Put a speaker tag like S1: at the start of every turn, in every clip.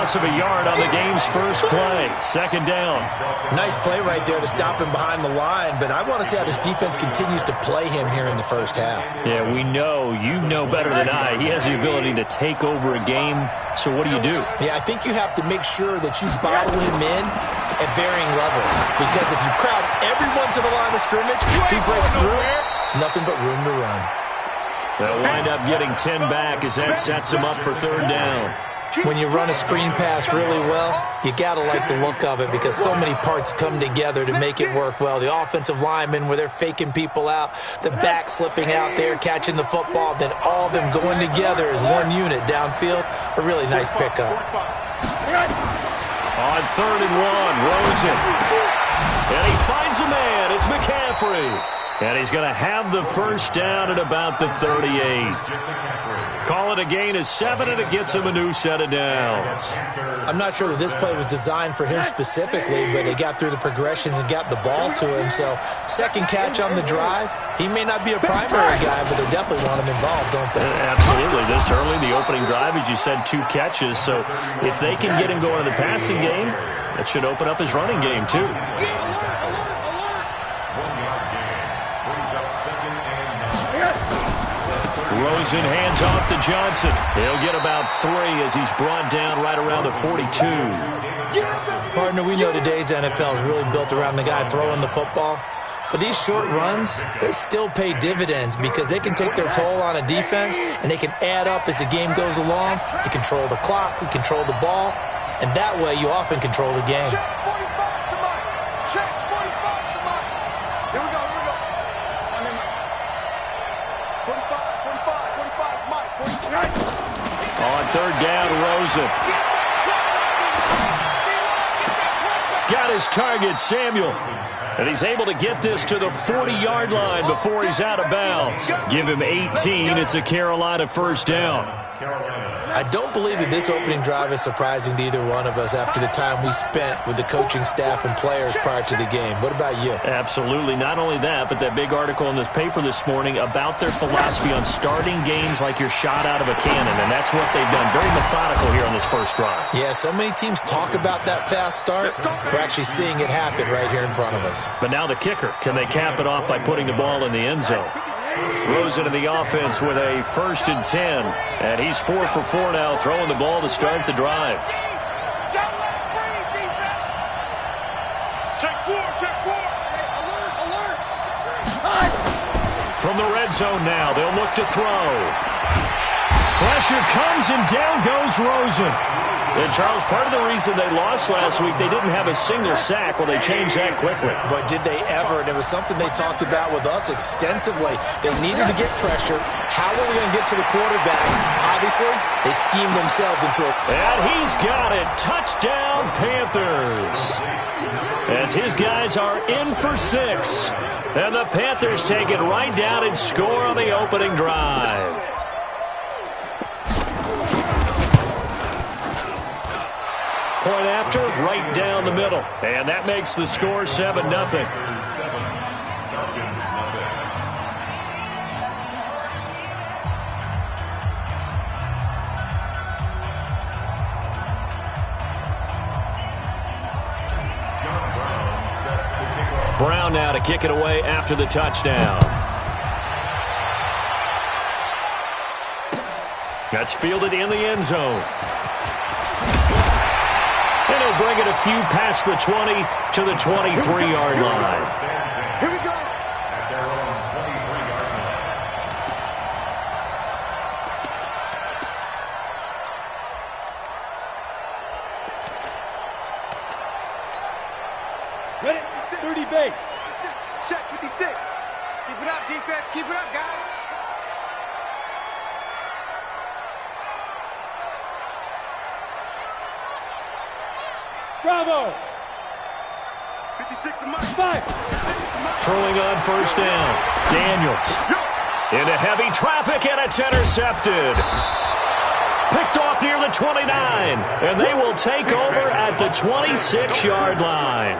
S1: loss of a yard on the game's first play. Second down.
S2: Nice play right there to stop him behind the line, but I want to see how this defense continues to play him here in the first half.
S1: Yeah, we know, you know better than I, he has the ability to take over a game. So what do?
S2: Yeah, I think you have to make sure that you bottle him in at varying levels, because if you crowd everyone to the line of scrimmage, if he breaks through, it's nothing but room to run.
S1: They'll wind up getting 10 back as that sets him up for third down.
S2: When you run a screen pass really well, you got to like the look of it because so many parts come together to make it work well. The offensive linemen, where they're faking people out, the back slipping out there, catching the football, then all of them going together as one unit downfield. A really nice pickup.
S1: On 3rd and 1, Rosen. And he finds a man. It's McCaffrey. And he's going to have the first down at about the 38. Call it a gain of 7, and it gets him a new set of downs.
S2: I'm not sure that this play was designed for him specifically, but he got through the progressions and got the ball to him. So, second catch on the drive. He may not be a primary guy, but they definitely want him involved, don't they?
S1: Absolutely. This early, the opening drive, as you said, 2 catches. So, if they can get him going in the passing game, that should open up his running game, too. Rosen hands off to Johnson. He'll get about 3 as he's brought down right around the 42.
S2: Partner, we know today's NFL is really built around the guy throwing the football. But these short runs, they still pay dividends because they can take their toll on a defense and they can add up as the game goes along. You control the clock, you control the ball, and that way you often control the game.
S3: Check 45 to Mike. Check 45 to Mike. Here we go, here we go. 45, Mike. 45.
S1: On 3rd down, Rosen. Got his target, Samuel. And he's able to get this to the 40-yard line before he's out of bounds. Give him 18. It's a Carolina first down.
S2: I don't believe that this opening drive is surprising to either one of us after the time we spent with the coaching staff and players prior to the game. What about you?
S1: Absolutely. Not only that, but that big article in this paper this morning about their philosophy on starting games like you're shot out of a cannon, and that's what they've done. Very methodical here on this first drive.
S2: Yeah, so many teams talk about that fast start. We're actually seeing it happen right here in front of us.
S1: But now the kicker. Can they cap it off by putting the ball in the end zone? Rosen in the offense with a 1st and 10. And he's 4 for 4 now, throwing the ball to start the drive.
S3: Check 4, check 4. Alert.
S1: From the red zone now, they'll look to throw. Pressure comes and down goes Rosen. And, Charles, part of the reason they lost last week, they didn't have a single sack. Well, they changed that quickly.
S2: But did they ever? And it was something they talked about with us extensively. They needed to get pressure. How were we going to get to the quarterback? Obviously, they schemed themselves into it.
S1: And he's got it. Touchdown, Panthers. As his guys are in for 6. And the Panthers take it right down and score on the opening drive. Point after, right down the middle. And that makes the score 7-0. Brown now to kick it away after the touchdown. That's fielded in the end zone. And he'll bring it a few past the 20 to the 23-yard line.
S3: Here we go. Ready? 30 base. Check 56. Keep it up, defense. Keep it up, guys. Bravo! 56 to Mike. 5.
S1: Throwing on first down. Daniels. Into heavy traffic, and it's intercepted. picked off near the 29, and they will take over at the 26-yard line.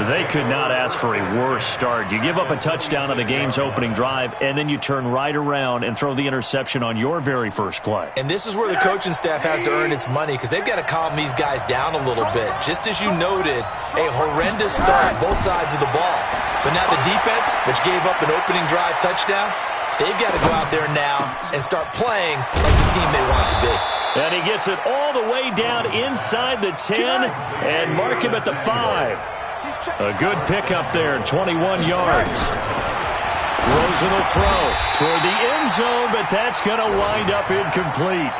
S1: They could not ask for a worse start. You give up a touchdown on the game's opening drive, and then you turn right around and throw the interception on your very first play.
S2: And this is where the coaching staff has to earn its money because they've got to calm these guys down a little bit. Just as you noted, a horrendous start both sides of the ball. But now the defense, which gave up an opening drive touchdown, they've got to go out there now and start playing like the team they want to be.
S1: And he gets it all the way down inside the 10 and mark him at the 5. A good pickup there, 21 yards. Rosen will throw toward the end zone, but that's going to wind up incomplete.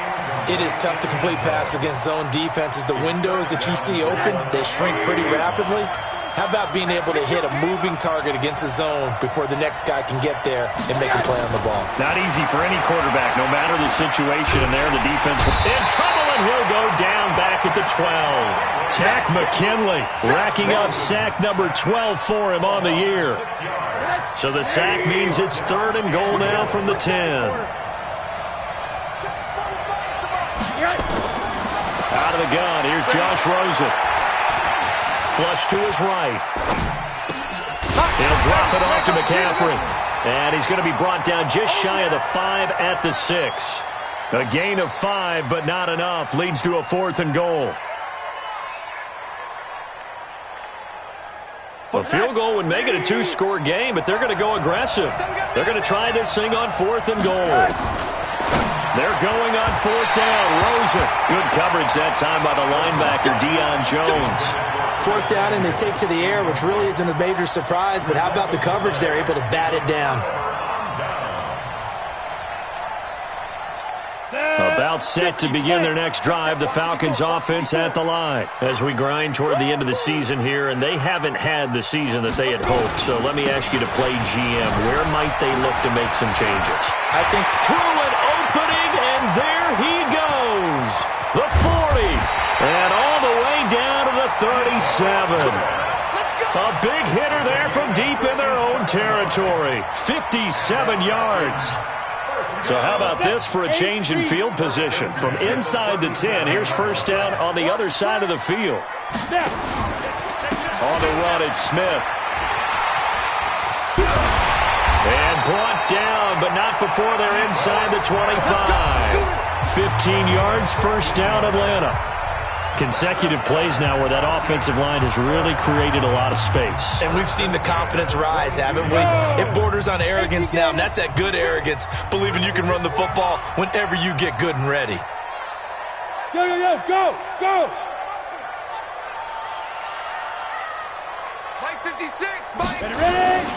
S2: It is tough to complete passes against zone defenses. The windows that you see open, they shrink pretty rapidly. How about being able to hit a moving target against a zone before the next guy can get there and make a play on the ball?
S1: Not easy for any quarterback, no matter the situation. And there, the defense in trouble, and he'll go down back at the 12. Tack McKinley racking up sack number 12 for him on the year. So the sack means it's 3rd and goal now from the 10. Out of the gun, here's Josh Rosen. Flush to his right. He'll drop it off to McCaffrey. And he's going to be brought down just shy of the 5 at the 6. A gain of 5, but not enough. Leads to a 4th and goal. A field goal would make it a 2-score game, but they're going to go aggressive. They're going to try this thing on 4th and goal. They're going on 4th down. Rosen. Good coverage that time by the linebacker, Deion Jones.
S2: 4th down, and they take to the air, which really isn't a major surprise, but how about the coverage? They're able to bat it down.
S1: About set to begin their next drive, the Falcons offense at the line. As we grind toward the end of the season here, and they haven't had the season that they had hoped. So let me ask you to play GM. Where might they look to make some changes?
S2: I think
S1: through an opening, and there he goes. The 40, and all the way down to the 37. A big hitter there from deep in their own territory. 57 yards. So how about this for a change in field position? From inside the 10, here's 1st down on the other side of the field. On the run, it's Smith. And brought down, but not before they're inside the 25. 15 yards, 1st down, Atlanta. Consecutive plays now where that offensive line has really created a lot of space.
S2: And we've seen the confidence rise, haven't we? It borders on arrogance now, and that's that good arrogance, believing you can run the football whenever you get good and ready.
S3: Go! Mike 56, Mike! Ready?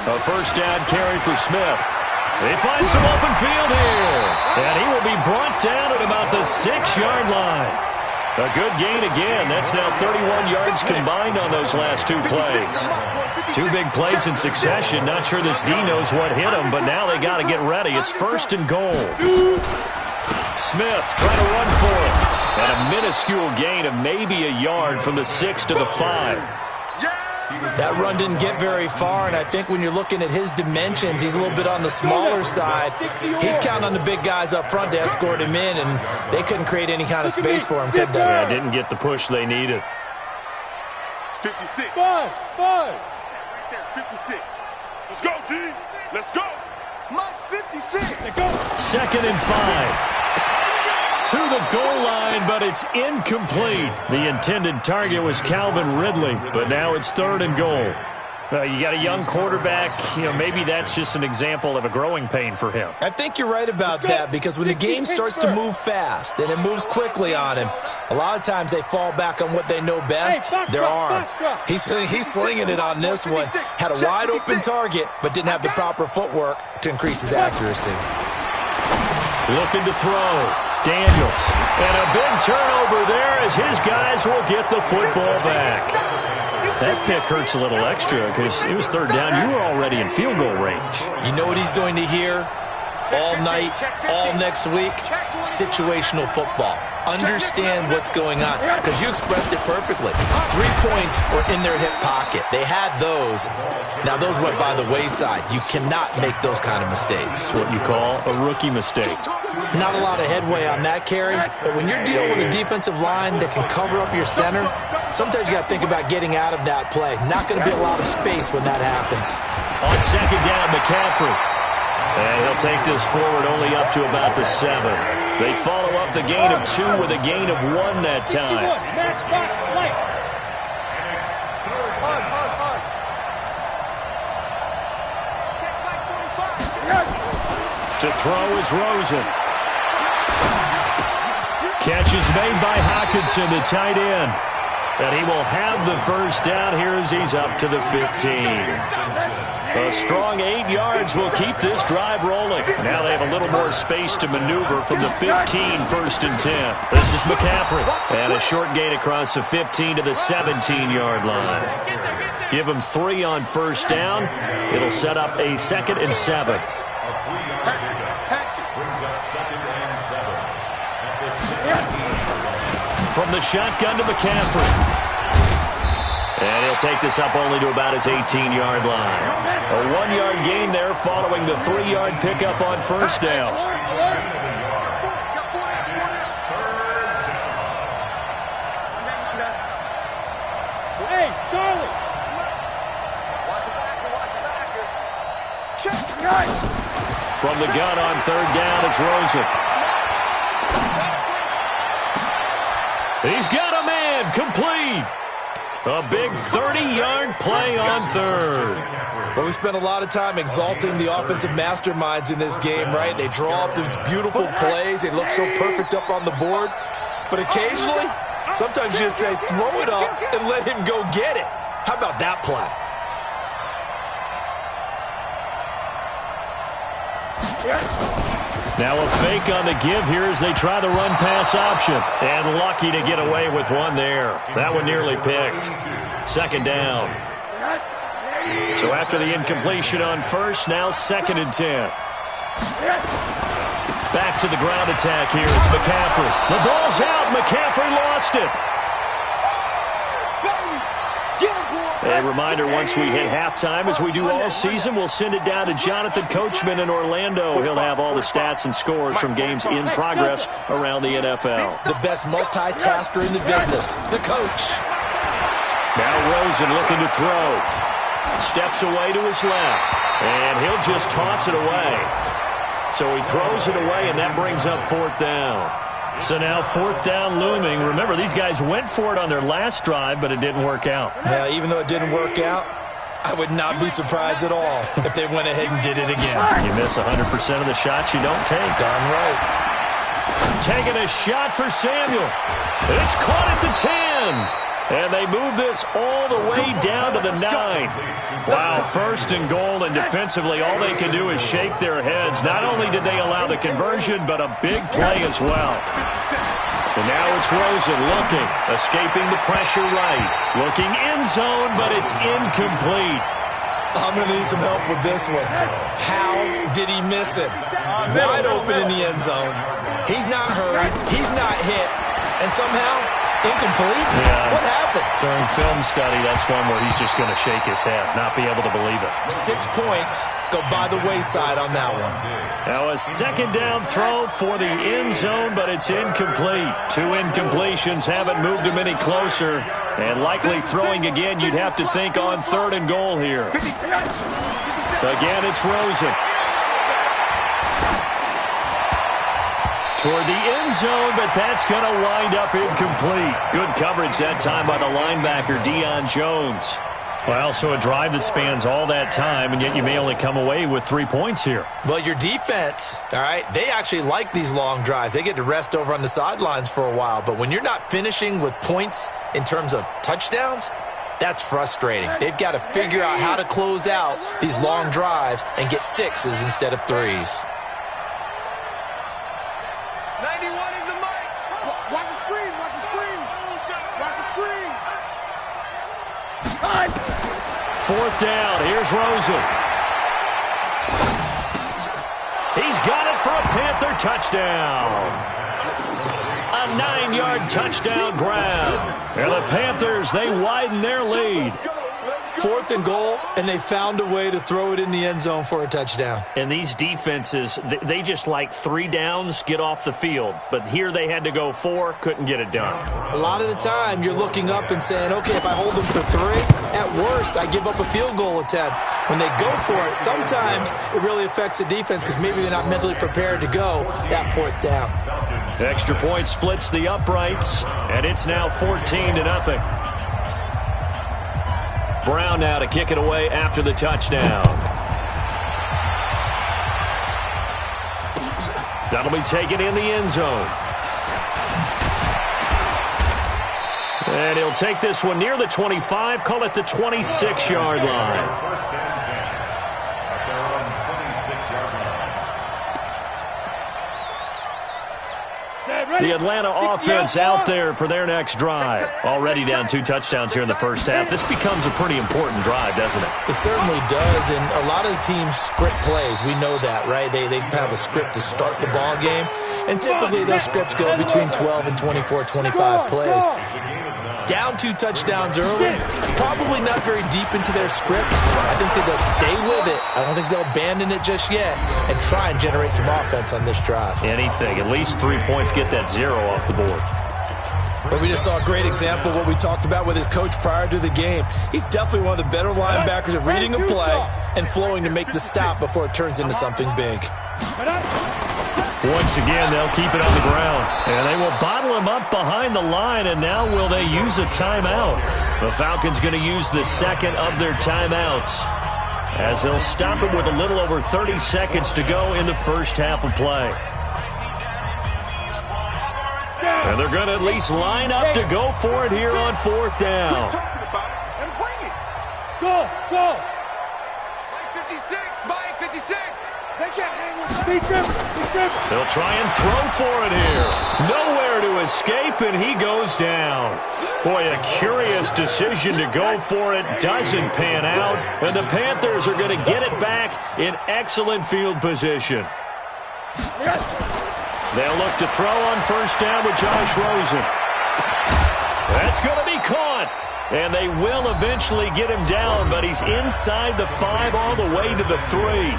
S1: A 1st down carry for Smith. They find some open field here. And he will be brought down at about the 6-yard line. A good gain again. That's now 31 yards combined on those last 2 plays. 2 big plays in succession. Not sure this D knows what hit him, but now they got to get ready. It's 1st and goal. Smith trying to run for it. And a minuscule gain of maybe a yard from the 6 to the 5.
S2: That run didn't get very far, and I think when you're looking at his dimensions, he's a little bit on the smaller side. He's counting on the big guys up front to escort him in, and they couldn't create any kind of space for him, could they?
S1: Yeah, didn't get the push they needed.
S3: 56. 5. Right there, 56. Let's go, D. Let's go. Mike 56.
S1: 2nd and 5. To the goal line, but it's incomplete. The intended target was Calvin Ridley, but now it's 3rd and goal. You got a young quarterback. Maybe that's just an example of a growing pain for him.
S2: I think you're right about that, because when the game starts to move fast and it moves quickly on him, a lot of times they fall back on what they know best, their arm. He's slinging it on this one. Had a wide open target, but didn't have the proper footwork to increase his accuracy.
S1: Looking to throw. Daniels. And a big turnover there as his guys will get the football back. That pick hurts a little extra because it was 3rd down. You were already in field goal range.
S2: You know what he's going to hear? all night, all next week, situational football. Understand what's going on, because you expressed it perfectly. 3 points were in their hip pocket. They had those. Now, those went by the wayside. You cannot make those kind of mistakes.
S1: What you call a rookie mistake.
S2: Not a lot of headway on that carry, but when you're dealing with a defensive line that can cover up your center, sometimes you got to think about getting out of that play. Not going to be a lot of space when that happens.
S1: On second down, McCaffrey. And he'll take this forward only up to about the 7. They follow up the gain of 2 with a gain of 1 that time. To throw is Rosen. Catch is made by Hockenson, the tight end. And he will have the first down here as he's up to the 15. A strong 8 yards will keep this drive rolling. Now they have a little more space to maneuver from the 15, 1st and 10. This is McCaffrey. And a short gain across the 15 to the 17-yard line. Give him 3 on first down. It'll set up a 2nd and 7. From the shotgun to McCaffrey. And he'll take this up only to about his 18-yard line. A 1-yard gain there following the 3-yard pickup on first down.
S3: Hey, Charlie!
S1: From the gun on third down, it's Rosen. He's got a man, complete. A big 30-yard play on third.
S2: Well, we spent a lot of time exalting the offensive masterminds in this game, right? They draw up these beautiful plays. They look so perfect up on the board. But occasionally, sometimes you just say, throw it up and let him go get it. How about that play?
S1: Now a fake on the give here as they try the run-pass option. And lucky to get away with one there. That one nearly picked. Second down. So after the incompletion on first, now 2nd and 10. Back to the ground attack here. It's McCaffrey. The ball's out. McCaffrey lost it. A reminder, once we hit halftime, as we do all season, we'll send it down to Jonathan Coachman in Orlando. He'll have all the stats and scores from games in progress around the NFL.
S2: The best multitasker in the business, the coach.
S1: Now Rosen looking to throw. Steps away to his left, and he'll just toss it away. So he throws it away, and that brings up 4th down. So now 4th down looming. Remember, these guys went for it on their last drive, but it didn't work out.
S2: Yeah, even though it didn't work out, I would not be surprised at all if they went ahead and did it again.
S1: You miss 100% of the shots you don't take.
S2: Darn right.
S1: Taking a shot for Samuel. It's caught at the 10. And they move this all the way down to the 9. Wow, 1st and goal, and defensively all they can do is shake their heads. Not only did they allow the conversion, but a big play as well. And now it's Rosen looking, escaping the pressure right. Looking end zone, but it's incomplete.
S2: I'm going to need some help with this one. How did he miss it? Wide open in the end zone. He's not hurt. He's not hit. And somehow, incomplete?
S1: Yeah.
S2: What happened?
S1: During film study, that's one where he's just going to shake his head, not be able to believe it.
S2: 6 points go by the wayside on that one.
S1: Now a 2nd down throw for the end zone, but it's incomplete. 2 incompletions haven't moved him any closer. And likely throwing again, you'd have to think on 3rd and goal here. Again, it's Rosen. Toward the end zone, but that's going to wind up incomplete. Good coverage that time by the linebacker, Deion Jones. Well, so a drive that spans all that time, and yet you may only come away with 3 points here.
S2: Well, your defense, all right, they actually like these long drives. They get to rest over on the sidelines for a while. But when you're not finishing with points in terms of touchdowns, that's frustrating. They've got to figure out how to close out these long drives and get 6s instead of 3s.
S3: 91 is the mic. Watch the screen. Watch the screen. Watch the screen.
S1: 4th down. Here's Rosen. He's got it for a Panther touchdown. A 9-yard touchdown grab. And the Panthers, they widen their lead.
S2: 4th and goal, and they found a way to throw it in the end zone for a touchdown.
S1: And these defenses, they just like 3 downs, get off the field. But here they had to go 4, couldn't get it done.
S2: A lot of the time, you're looking up and saying, okay, if I hold them for 3, at worst, I give up a field goal attempt. When they go for it, sometimes it really affects the defense because maybe they're not mentally prepared to go that 4th down.
S1: Extra point splits the uprights, and it's now 14-0. Brown now to kick it away after the touchdown. That'll be taken in the end zone. And he'll take this one near the 25, call it the 26-yard line. The Atlanta offense out there for their next drive. Already down 2 touchdowns here in the first half. This becomes a pretty important drive, doesn't it?
S2: It certainly does, and a lot of the teams script plays. We know that, right? They have a script to start the ball game, and typically those scripts go between 12 and 24, 25 plays. Down 2 touchdowns early, probably not very deep into their script. I think that they'll stay with it. I don't think they'll abandon it just yet and try and generate some offense on this drive.
S1: Anything. At least 3 points, get that 0 off the board.
S2: But we just saw a great example of what we talked about with his coach prior to the game. He's definitely one of the better linebackers at reading a play and flowing to make the stop before it turns into something big.
S1: Once again, they'll keep it on the ground. And they will bottle him up behind the line, and now will they use a timeout? The Falcons going to use the second of their timeouts as they'll stop it with a little over 30 seconds to go in the first half of play. And they're going to at least line up to go for it here on 4th down.
S3: Go, go. Mike 56, Mike 56. They can't hang with
S1: They'll try and throw for it here. Nowhere to escape, and he goes down. Boy, a curious decision to go for it. Doesn't pan out, and the Panthers are going to get it back in excellent field position. They'll look to throw on 1st down with Josh Rosen. That's going to be caught. And they will eventually get him down, but he's inside the 5 all the way to the 3.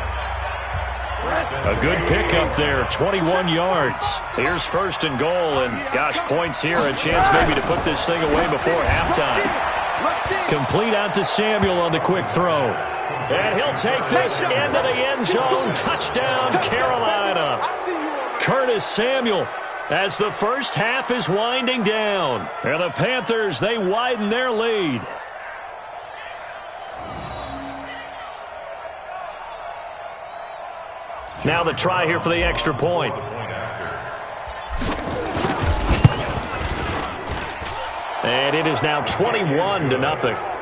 S1: A good pickup there, 21 yards. Here's 1st and goal, and gosh, points here. A chance maybe to put this thing away before halftime. Complete out to Samuel on the quick throw. And he'll take this into the end zone. Touchdown, Carolina. Curtis Samuel as the first half is winding down. And the Panthers, they widen their lead. Now the try here for the extra point. And it is now 21-0.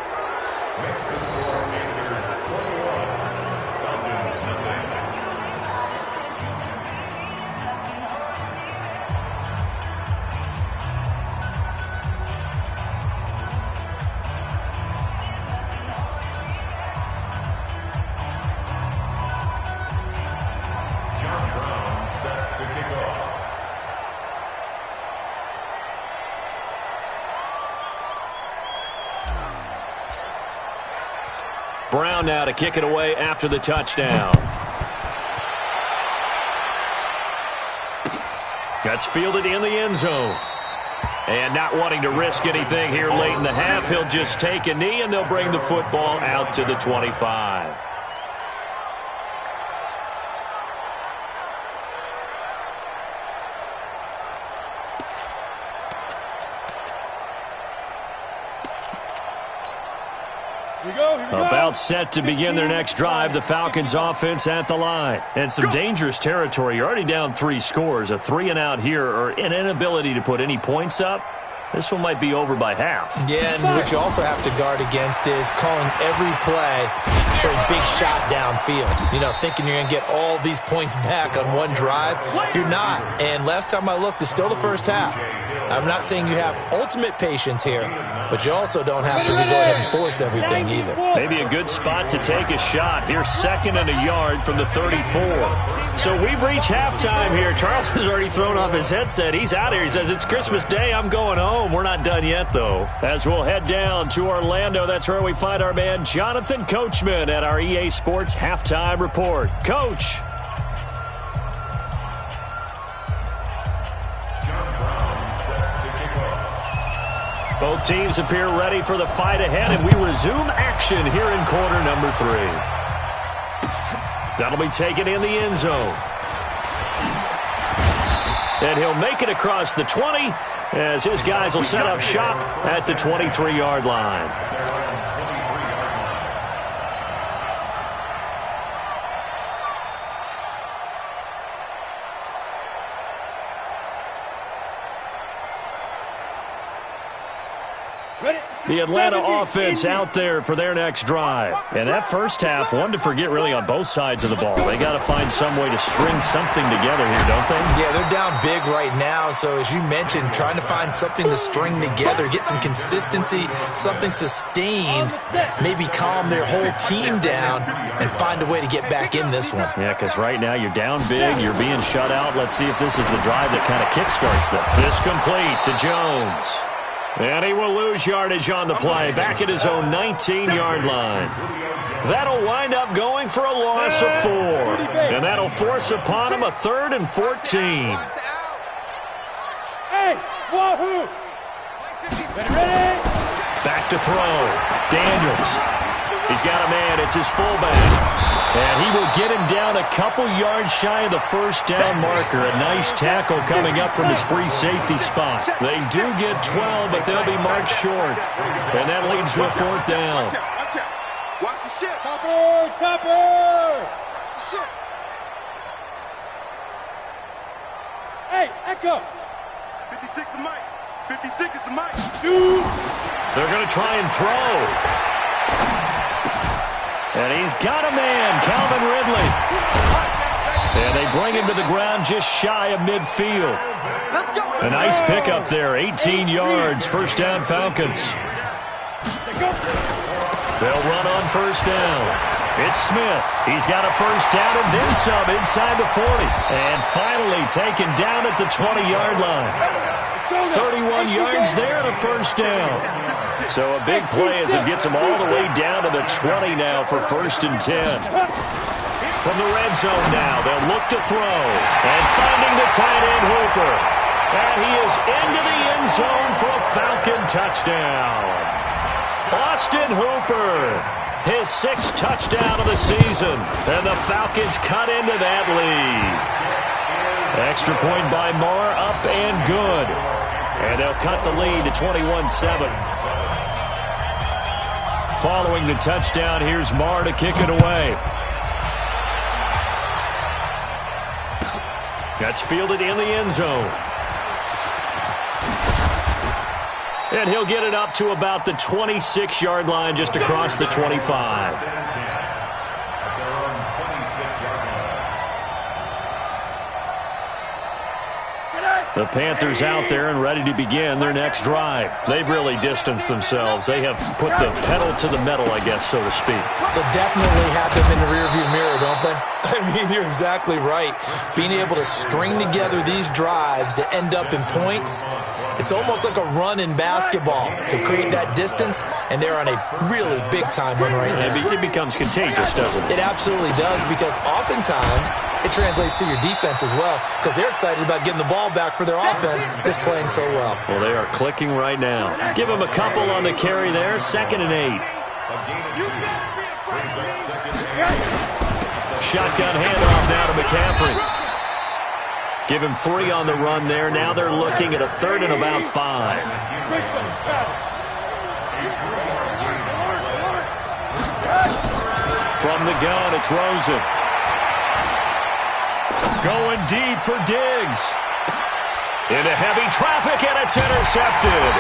S1: Brown now to kick it away after the touchdown. That's fielded in the end zone. And not wanting to risk anything here late in the half, he'll just take a knee, and they'll bring the football out to the 25. About set to begin their next drive, the Falcons offense at the line. And some dangerous territory. You're already down 3 scores. A 3-and-out here, or an inability to put any points up, This one might be over by half.
S2: Yeah, and what you also have to guard against is calling every play for a big shot downfield. You know, thinking you're going to get all these points back on one drive. You're not. And last time I looked, it's still the first half. I'm not saying you have ultimate patience here, but you also don't have to go ahead and force everything either.
S1: Maybe a good spot to take a shot. Here's 2nd and a yard from the 34. So we've reached halftime here. Charles has already thrown off his headset. He's out here. He says, it's Christmas Day. I'm going home. We're not done yet, though. As we'll head down to Orlando, that's where we find our man Jonathan Coachman at our EA Sports Halftime Report. Coach. Both teams appear ready for the fight ahead, and we resume action here in quarter number 3. That'll be taken in the end zone. And he'll make it across the 20 as his guys will set up shop at the 23-yard line. The Atlanta offense out there for their next drive. And that first half, one to forget really on both sides of the ball. They got to find some way to string something together here, don't they?
S2: Yeah, they're down big right now. So as you mentioned, trying to find something to string together, get some consistency, something sustained, maybe calm their whole team down and find a way to get back in this one.
S1: Yeah, because right now you're down big, you're being shut out. Let's see if this is the drive that kind of kickstarts them. This complete to Jones. And he will lose yardage on the play, back at his own 19-yard line. That'll wind up going for a loss of 4. And that'll force upon him a 3rd and 14.
S3: Hey, wahoo! Ready?
S1: Back to throw. Daniels. He's got a man. It's his fullback. And he will get him down a couple yards shy of the first down marker. A nice tackle coming up from his free safety spot. They do get 12, but they'll be marked short. And that leads to a 4th down.
S3: Watch out. Watch the shit. Topper! Watch the shit. Hey, Echo. 56 is Mike. 56 is the Mike. Shoot!
S1: They're going to try and throw. And he's got a man, Calvin Ridley. And they bring him to the ground just shy of midfield. A nice pickup there, 18 yards, first down Falcons. They'll run on first down. It's Smith. He's got a first down and then some inside the 40. And finally taken down at the 20-yard line. 31 yards there and a first down. So a big play as it gets him all the way down to the 20 now for 1st and 10. From the red zone now, they'll look to throw. And finding the tight end Hooper. And he is into the end zone for a Falcon touchdown. Austin Hooper, his 6th touchdown of the season. And the Falcons cut into that lead. Extra point by Marr, up and good. And they'll cut the lead to 21-7. Following the touchdown, here's Marr to kick it away. That's fielded in the end zone. And he'll get it up to about the 26-yard line, just across the 25. The Panthers out there and ready to begin their next drive. They've really distanced themselves. They have put the pedal to the metal, I guess, so to speak.
S2: So definitely have them in the rearview mirror, don't they? I mean, you're exactly right. Being able to string together these drives that end up in points, it's almost like a run in basketball to create that distance, and they're on a really big-time win right now.
S1: It becomes contagious, doesn't it?
S2: It absolutely does, because oftentimes it translates to your defense as well, because they're excited about getting the ball back for their offense that's playing so well.
S1: Well, they are clicking right now. Give them a couple on the carry there, 2nd and 8. Shotgun handoff now to McCaffrey. Give him 3 on the run there. Now they're looking at a 3rd and about 5. From the gun, it's Rosen. Going deep for Diggs. Into heavy traffic, and it's intercepted.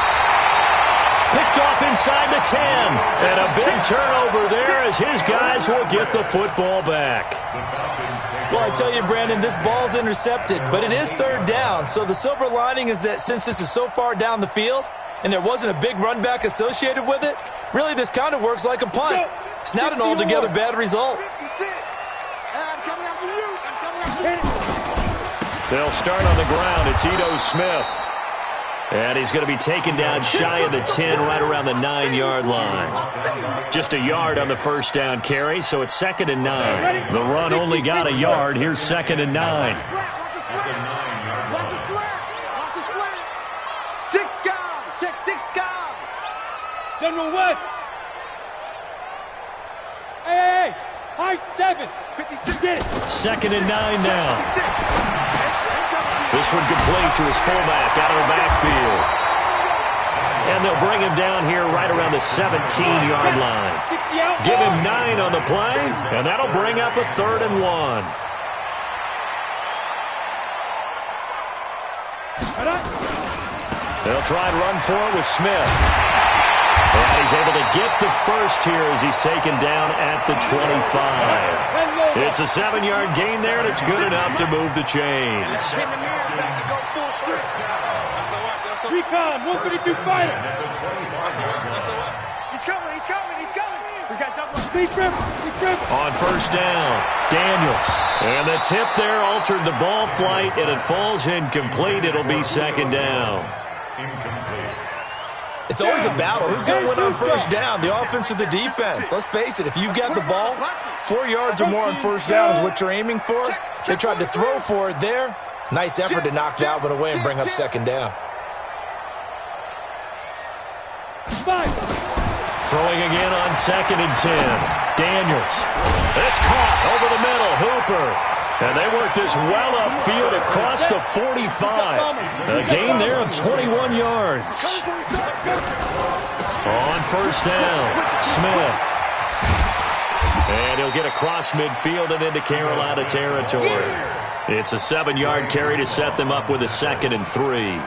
S1: Picked off inside the 10. And a big turnover there as his guys will get the football back.
S2: Well, I tell you, Brandon, this ball's intercepted, but it is third down. So the silver lining is that since this is so far down the field and there wasn't a big run back associated with it, really this kind of works like a punt. It's not an altogether bad result.
S1: They'll start on the ground. It's Ito Smith. And he's going to be taken down shy of the 10, right around the 9-yard line. Just a yard on the first down carry, so it's 2nd and 9. The run only got a yard. Here's 2nd and 9.
S3: Check 6 guard. General West. Hey, high 7. 56. Get it.
S1: 2nd and 9 now. This one complete to his fullback out of the backfield. And they'll bring him down here right around the 17-yard line. Give him 9 on the play, and that'll bring up a 3rd and 1. They'll try and run for it with Smith. And he's able to get the first here as he's taken down at the 25. It's a 7-yard gain there, and it's good enough to move the chains.
S3: Recon, 152 fighter. He's coming. We got double.
S1: On first down, Daniels. And the tip there altered the ball flight, and it falls incomplete. It'll be 2nd down.
S2: It's always a battle. Who's going to win on first down, the offense or the defense? Let's face it, if you've got the ball, 4 yards or more on first down is what you're aiming for. They tried to throw for it there. Nice effort to knock that one away and bring up 2nd down.
S1: Throwing again on 2nd and 10. Daniels. It's caught over the middle. Hooper. And they work this well upfield across the 45. A gain there of 21 yards. On first down, Smith. And he'll get across midfield and into Carolina territory. It's a 7-yard carry to set them up with a 2nd and 3.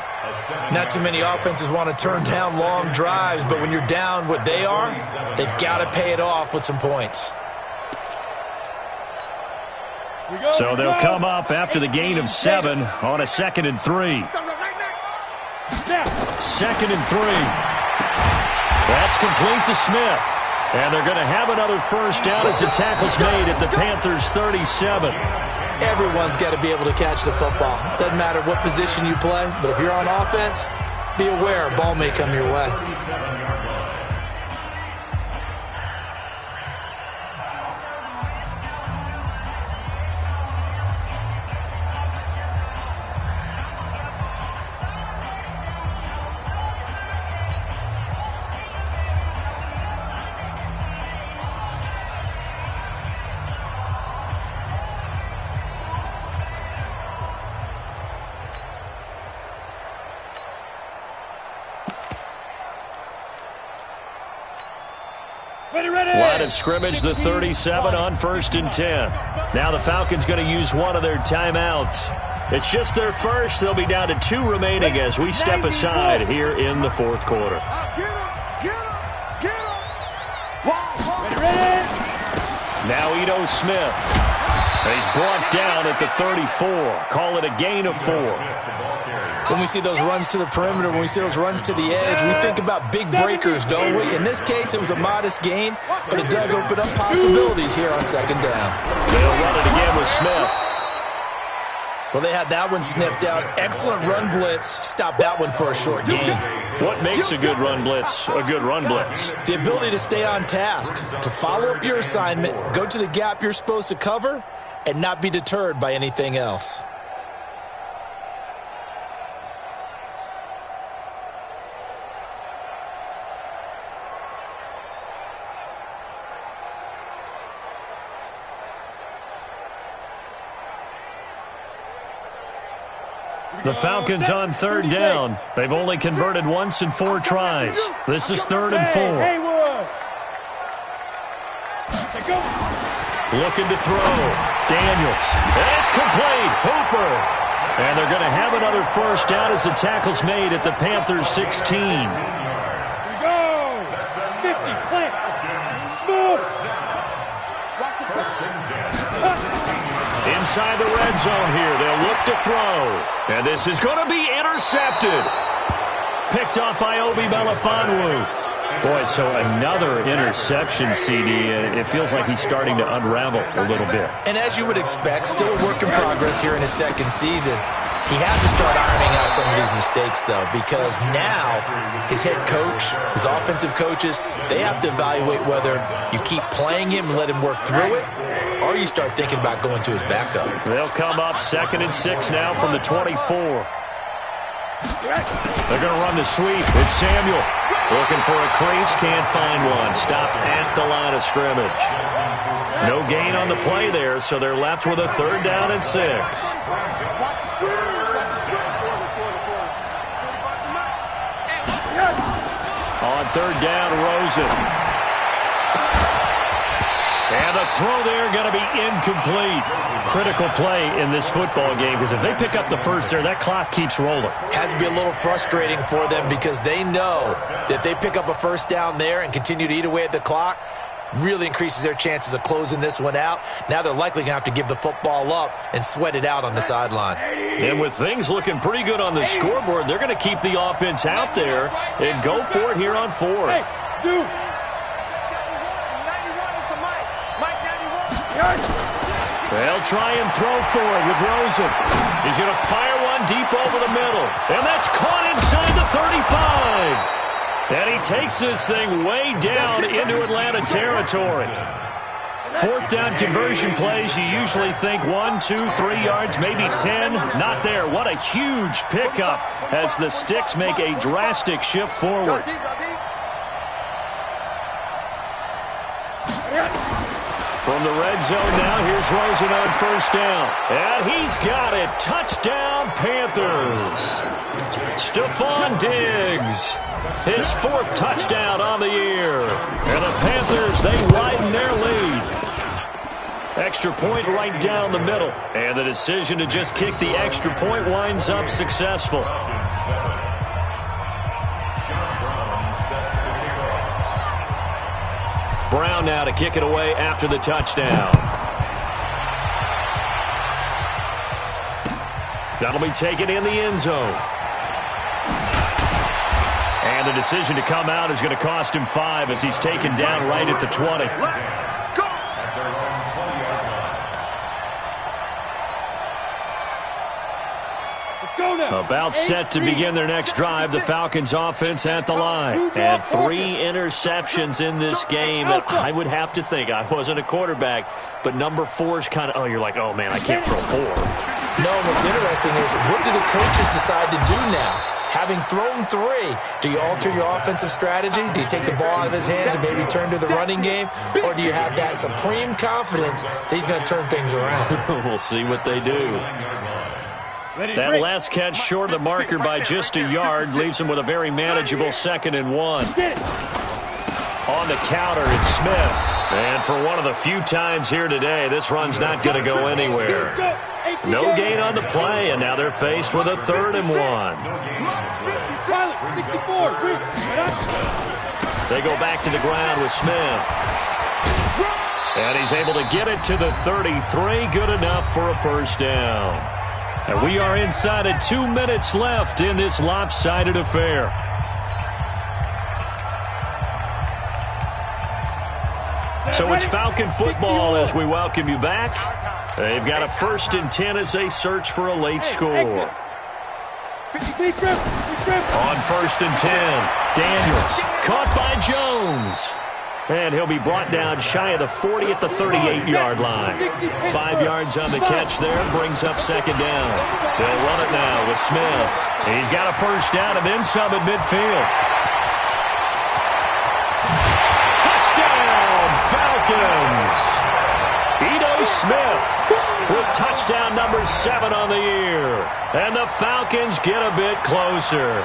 S2: Not too many offenses want to turn down long drives, but when you're down what they are, they've got to pay it off with some points.
S1: So they'll come up after the gain of 7 on a 2nd and 3. 2nd and 3. That's complete to Smith. And they're going to have another first down as the tackle's made at the Panthers' 37.
S2: Everyone's got to be able to catch the football. Doesn't matter what position you play, but if you're on offense, be aware a ball may come your way.
S1: Line of scrimmage, the 37 on 1st and 10. Now the Falcons going to use one of their timeouts. It's just their first. They'll be down to 2 remaining as we step aside here in the 4th quarter. Now Ito Smith. He's brought down at the 34. Call it a gain of 4.
S2: When we see those runs to the perimeter, when we see those runs to the edge, we think about big breakers, don't we? In this case, it was a modest gain, but it does open up possibilities here on 2nd down.
S1: They'll run it again with Smith.
S2: Well, they had that one sniffed out. Excellent run blitz. Stop that one for a short gain.
S1: What makes a good run blitz a good run blitz?
S2: The ability to stay on task, to follow up your assignment, go to the gap you're supposed to cover, and not be deterred by anything else.
S1: The Falcons on 3rd down. They've only converted once in 4 tries. This is 3rd and 4. Looking to throw. Daniels. And it's complete. Hooper. And they're going to have another first down as the tackle's made at the Panthers 16.
S3: Go! 50, plant. Move!
S1: Inside the red zone here, they'll look to throw. And this is going to be intercepted. Picked off by Obi Melifonwu. Boy, so another interception, CD. It feels like he's starting to unravel a little bit.
S2: And as you would expect, still a work in progress here in his second season. He has to start ironing out some of these mistakes, though, because now his head coach, his offensive coaches, they have to evaluate whether you keep playing him and let him work through it, or you start thinking about going to his backup.
S1: They'll come up 2nd and 6 now from the 24. They're going to run the sweep. It's Samuel. Looking for a crease, can't find one. Stopped at the line of scrimmage. No gain on the play there, so they're left with a 3rd down and 6. On 3rd down, Rosen. And the throw there going to be incomplete. Critical play in this football game, because if they pick up the first there, that clock keeps rolling.
S2: Has to be a little frustrating for them because they know that if they pick up a first down there and continue to eat away at the clock, really increases their chances of closing this one out. Now they're likely going to have to give the football up and sweat it out on the sideline.
S1: And with things looking pretty good on the scoreboard, they're going to keep the offense out there and go for it here on 4th.
S3: Hey, dude.
S1: They'll try and throw for it with Rosen. He's going to fire one deep over the middle. And that's caught inside the 35. And he takes this thing way down into Atlanta territory. 4th down conversion plays, you usually think 1, 2, 3 yards, maybe 10. Not there. What a huge pickup as the Sticks make a drastic shift forward. From the red zone now, here's Rosen on 1st down. And he's got it. Touchdown, Panthers. Stephon Diggs. His 4th touchdown on the year. And the Panthers, they widen their lead. Extra point right down the middle. And the decision to just kick the extra point winds up successful. Brown now to kick it away after the touchdown. That'll be taken in the end zone. And the decision to come out is going to cost him 5 as he's taken down right at the 20. About set to begin their next drive, the Falcons offense at the line. And 3 interceptions in this game. And I would have to think, I wasn't a quarterback, but number 4 is kind of, oh, you're like, oh, man, I can't throw 4.
S2: No, what's interesting is, what do the coaches decide to do now? Having thrown 3, do you alter your offensive strategy? Do you take the ball out of his hands and maybe turn to the running game? Or do you have that supreme confidence that he's going to turn things around?
S1: We'll see what they do. That last catch short of the marker by just a yard leaves him with a very manageable 2nd and 1. On the counter, it's Smith. And for one of the few times here today, this run's not going to go anywhere. No gain on the play, and now they're faced with a 3rd and 1. They go back to the ground with Smith. And he's able to get it to the 33. Good enough for a first down. And we are inside of 2 minutes left in this lopsided affair. So it's Falcon football as we welcome you back. They've got a 1st and 10 as they search for a late score. On 1st and 10, Daniels caught by Jones. And he'll be brought down shy of the 40 at the 38-yard line. 5 yards on the catch there, brings up 2nd down. They'll run it now with Smith. He's got a first down and then some at midfield. Touchdown, Falcons! Ito Smith with touchdown number 7 on the year. And the Falcons get a bit closer.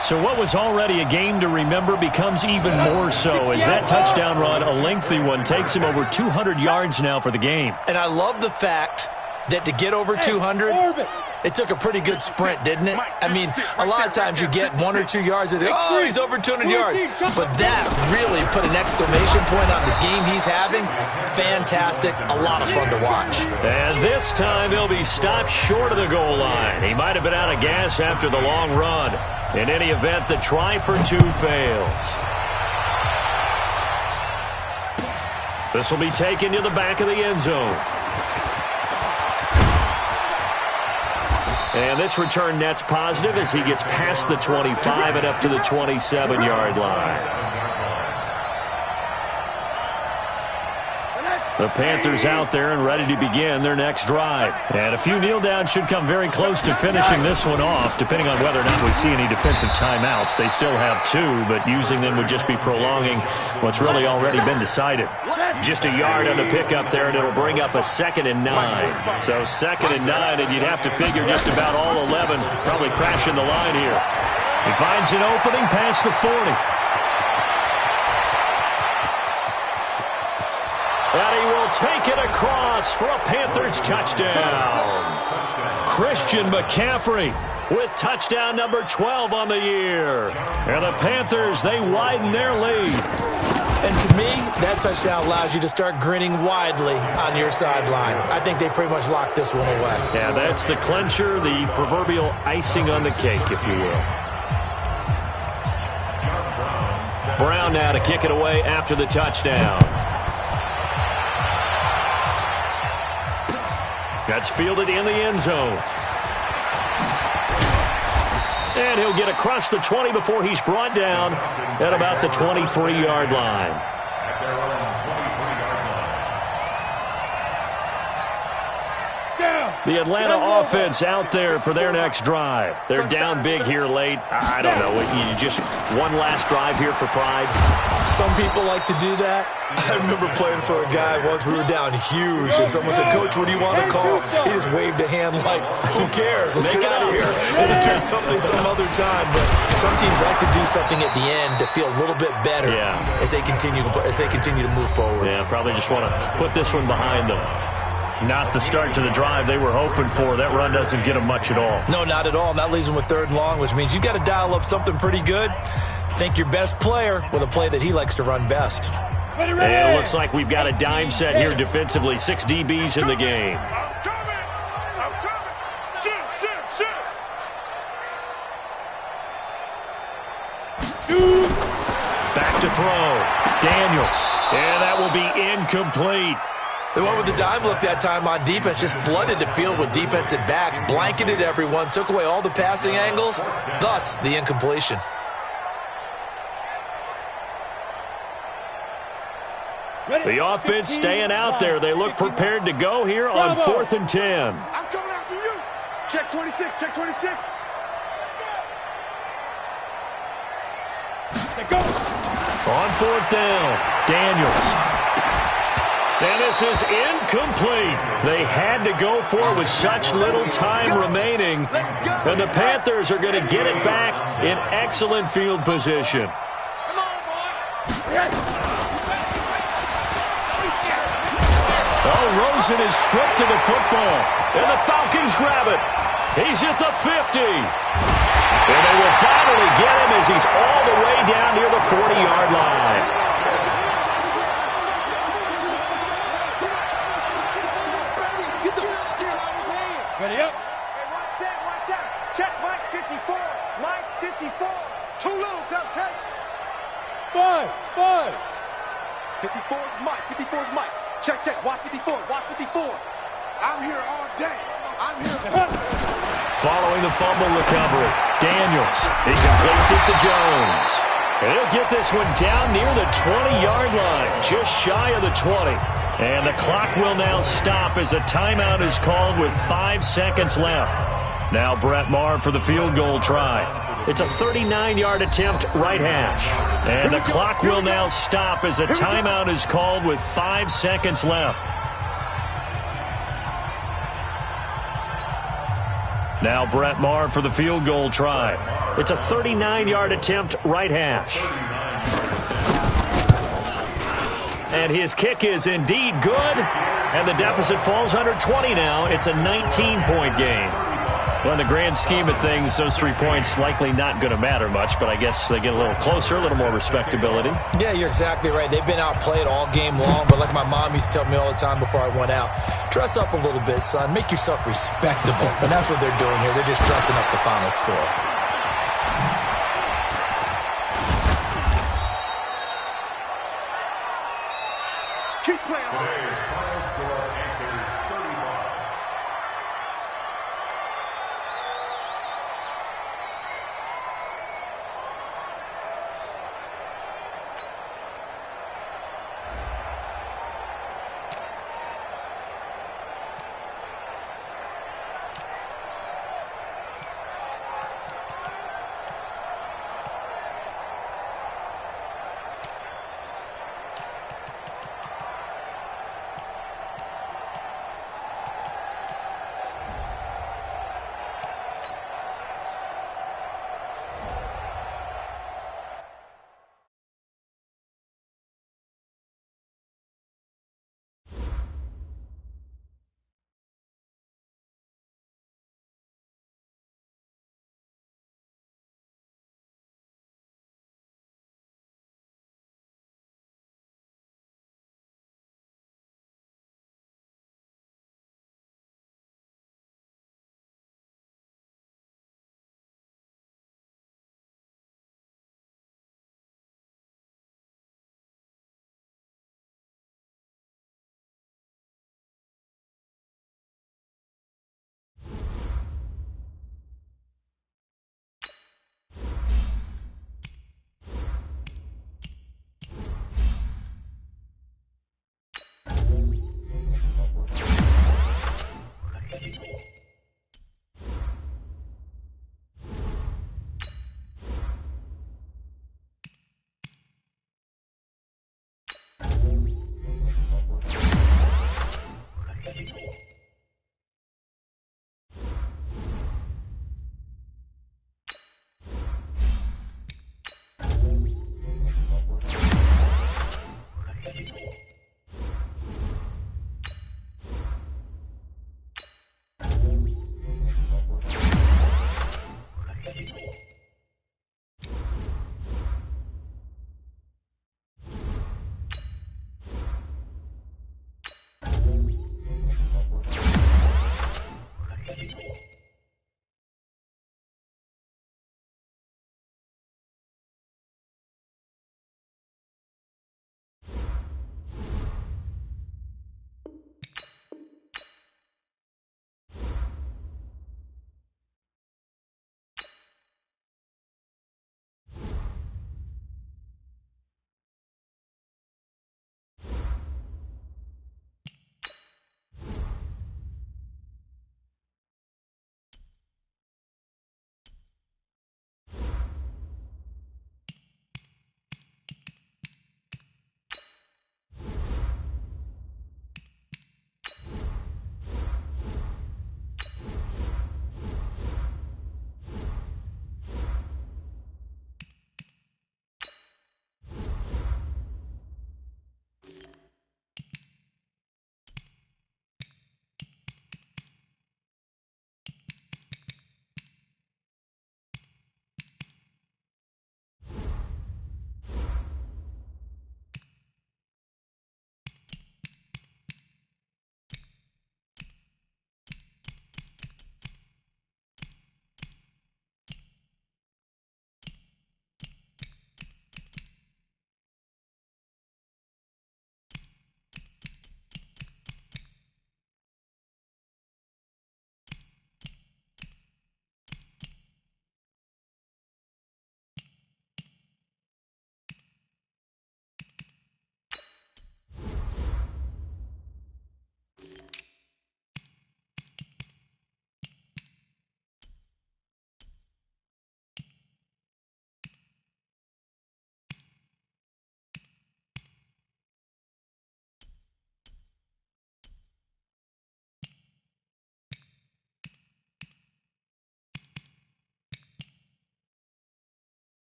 S1: So what was already a game to remember becomes even more so as that touchdown run, a lengthy one, takes him over 200 yards now for the game.
S2: And I love the fact that to get over 200, it took a pretty good sprint, didn't it? I mean, a lot of times you get 1 or 2 yards and think, oh, he's over 200 yards. But that really put an exclamation point on the game he's having. Fantastic. A lot of fun to watch.
S1: And this time he'll be stopped short of the goal line. He might have been out of gas after the long run. In any event, the try for 2 fails. This will be taken to the back of the end zone. And this return net's positive as he gets past the 25 and up to the 27-yard line. The Panthers out there and ready to begin their next drive. And a few kneel downs should come very close to finishing this one off, depending on whether or not we see any defensive timeouts. They still have 2, but using them would just be prolonging what's really already been decided. Just a yard on the pickup there, and it'll bring up a 2nd and 9. So 2nd and 9, and you'd have to figure just about all 11 probably crashing the line here. He finds an opening past the 40. And he will take it across for a Panthers touchdown. Christian McCaffrey with touchdown number 12 on the year. And the Panthers, they widen their lead.
S2: And to me, that touchdown allows you to start grinning widely on your sideline. I think they pretty much locked this one away.
S1: Yeah, that's the clincher, the proverbial icing on the cake, if you will. Brown now to kick it away after the touchdown. That's fielded in the end zone. And he'll get across the 20 before he's brought down at about the 23-yard line. The Atlanta offense out there for their next drive. They're down big here late. I don't know. You just one last drive here for pride.
S2: Some people like to do that. I remember playing for a guy once. We were down huge, and someone said, Coach, what do you want to call? He just waved a hand like, who cares? Let's get out of here. We'll do something some other time. But some teams like to do something at the end to feel a little bit better as they continue to move forward.
S1: Yeah, probably just want to put this one behind them. Not the start to the drive they were hoping for. That run doesn't get them much at all.
S2: No, not at all. And that leaves them with 3rd and long, which means you've got to dial up something pretty good. Think your best player with a play that he likes to run best.
S1: And it looks like we've got a dime set here defensively. 6 DBs in the game.
S3: I'm coming. Shoot.
S1: Back to throw. Daniels. And that will be incomplete.
S2: They went with the dime look that time on defense, just flooded the field with defensive backs, blanketed everyone, took away all the passing angles, thus the incompletion.
S1: The offense staying out there. They look prepared to go here on 4th and 10.
S3: I'm coming after you. Check 26, check 26. Let's go.
S1: On 4th down, Daniels. And this is incomplete. They had to go for it with such little time remaining. And the Panthers are going to get it back in excellent field position.
S3: Come on, boy.
S1: Oh, Rosen is stripped of the football. And the Falcons grab it. He's at the 50. And they will finally get him as he's all the way down near the 40-yard line.
S3: Ready up. Hey, watch out. Check Mike 54. Mike 54. Too low, okay? Five. 54 is Mike. 54 is Mike. Check. Watch 54. I'm here all day. I'm here.
S1: Following the fumble recovery, Daniels. He completes it to Jones. And he'll get this one down near the 20-yard line, just shy of the 20. And the clock will now stop as a timeout is called with 5 seconds left. Now Brett Maher for the field goal try. It's a 39-yard attempt, right hash. And the clock will now stop as a timeout is called with 5 seconds left. Now Brett Maher for the field goal try. It's a 39-yard attempt, right hash. And his kick is indeed good. And the deficit falls under 20 now. It's a 19-point game. Well, in the grand scheme of things, those 3 points likely not going to matter much, but I guess they get a little closer, a little more respectability.
S2: Yeah, you're exactly right. They've been outplayed all game long, but like my mom used to tell me all the time before I went out, dress up a little bit, son. Make yourself respectable. And that's what they're doing here. They're just dressing up the final score.